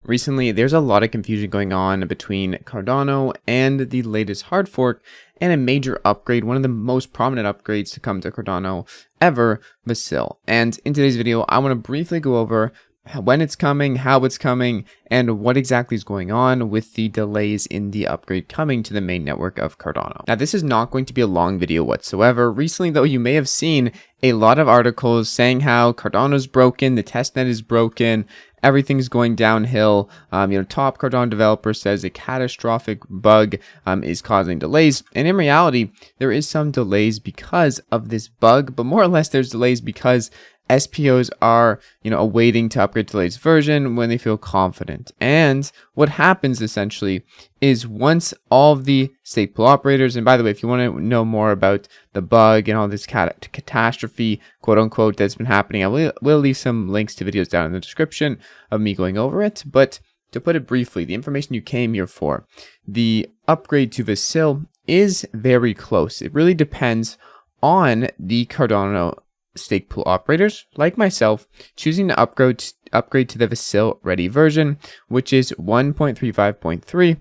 Recently, there's a lot of confusion going on between Cardano and the latest hard fork and a major upgrade, one of the most prominent upgrades to come to Cardano ever, Vasil. And in today's video, I want to briefly go over when it's coming, how it's coming, and what exactly is going on with the delays in the upgrade coming to the main network of Cardano. Now, this is not going to be a long video whatsoever. Recently, though, you may have seen a lot of articles saying how Cardano's broken, the testnet is broken, everything's going downhill. Top Cardano developer says a catastrophic bug is causing delays. And in reality, there is some delays because of this bug, but more or less there's delays because SPOs are, awaiting to upgrade to the latest version when they feel confident. And what happens essentially is once all of the stake pool operators, and by the way, if you want to know more about the bug and all this catastrophe, quote unquote, that's been happening, I will leave some links to videos down in the description of me going over it. But to put it briefly, the information you came here for, the upgrade to Vasil is very close. It really depends on the Cardano stake pool operators like myself choosing to upgrade to the Vasil ready version, which is 1.35.3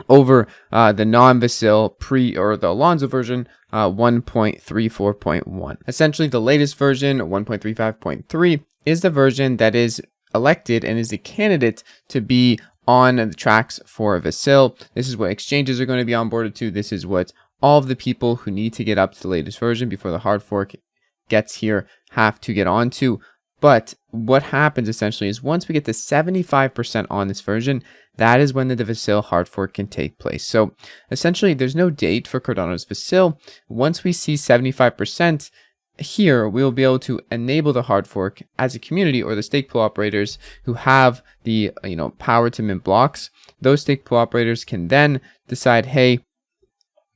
over the non-Vasil or the Alonzo version 1.34.1. Essentially, the latest version 1.35.3 is the version that is elected and is the candidate to be on the tracks for Vasil. This is what exchanges are going to be onboarded to. This is what all of the people who need to get up to the latest version before the hard fork gets here have to get onto. But what happens essentially is once we get to 75% on this version, that is when the Vasil hard fork can take place. So essentially there's no date for Cardano's Vasil. Once we see 75% here, we will be able to enable the hard fork as a community, or the stake pool operators who have the power to mint blocks. Those stake pool operators can then decide, hey,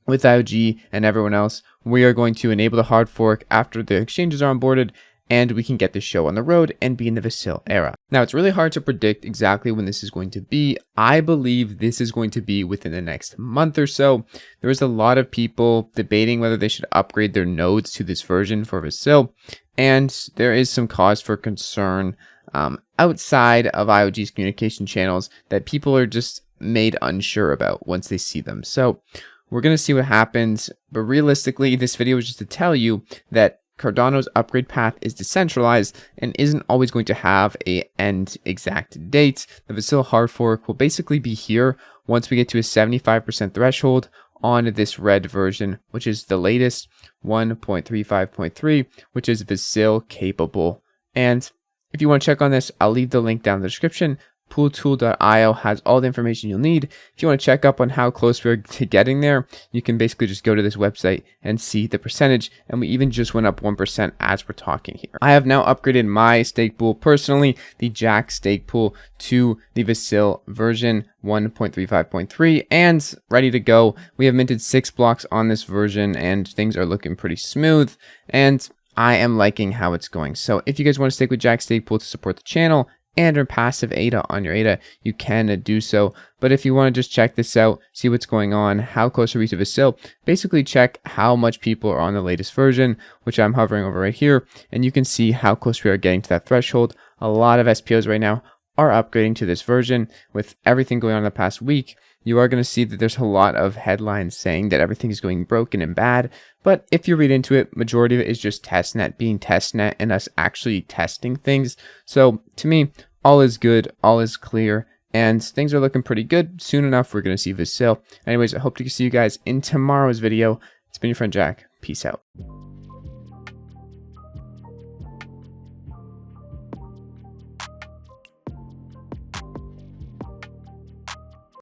with IOG and everyone else, we are going to enable the hard fork after the exchanges are onboarded, and we can get the show on the road and be in the Vasil era. Now, it's really hard to predict exactly when this is going to be. I believe this is going to be within the next month or so. There is a lot of people debating whether they should upgrade their nodes to this version for Vasil, and there is some cause for concern outside of IOG's communication channels that people are just made unsure about once they see them. So we're going to see what happens, but realistically, this video is just to tell you that Cardano's upgrade path is decentralized and isn't always going to have a end exact date. The Vasil hard fork will basically be here once we get to a 75% threshold on this red version, which is the latest 1.35.3, which is Vasil capable. And if you want to check on this, I'll leave the link down in the description. Pooltool.io has all the information you'll need. If you want to check up on how close we're to getting there, you can basically just go to this website and see the percentage, and we even just went up 1% as we're talking here. I have now upgraded my stake pool personally, the Jack stake pool, to the Vasil version 1.35.3 and ready to go. We have minted 6 blocks on this version and things are looking pretty smooth, and I am liking how it's going. So if you guys want to stick with Jack stake pool to support the channel and earn passive ADA on your ADA, you can do so. But if you want to just check this out, see what's going on, how close are we to Vasil, basically check how much people are on the latest version, which I'm hovering over right here, and you can see how close we are getting to that threshold. A lot of SPOs right now are upgrading to this version. With everything going on in the past week, you are going to see that there's a lot of headlines saying that everything is going broken and bad. But if you read into it, majority of it is just testnet being testnet and us actually testing things. So to me, all is good, all is clear, and things are looking pretty good. Soon enough, we're going to see Vasil. Anyways, I hope to see you guys in tomorrow's video. It's been your friend Jack. Peace out.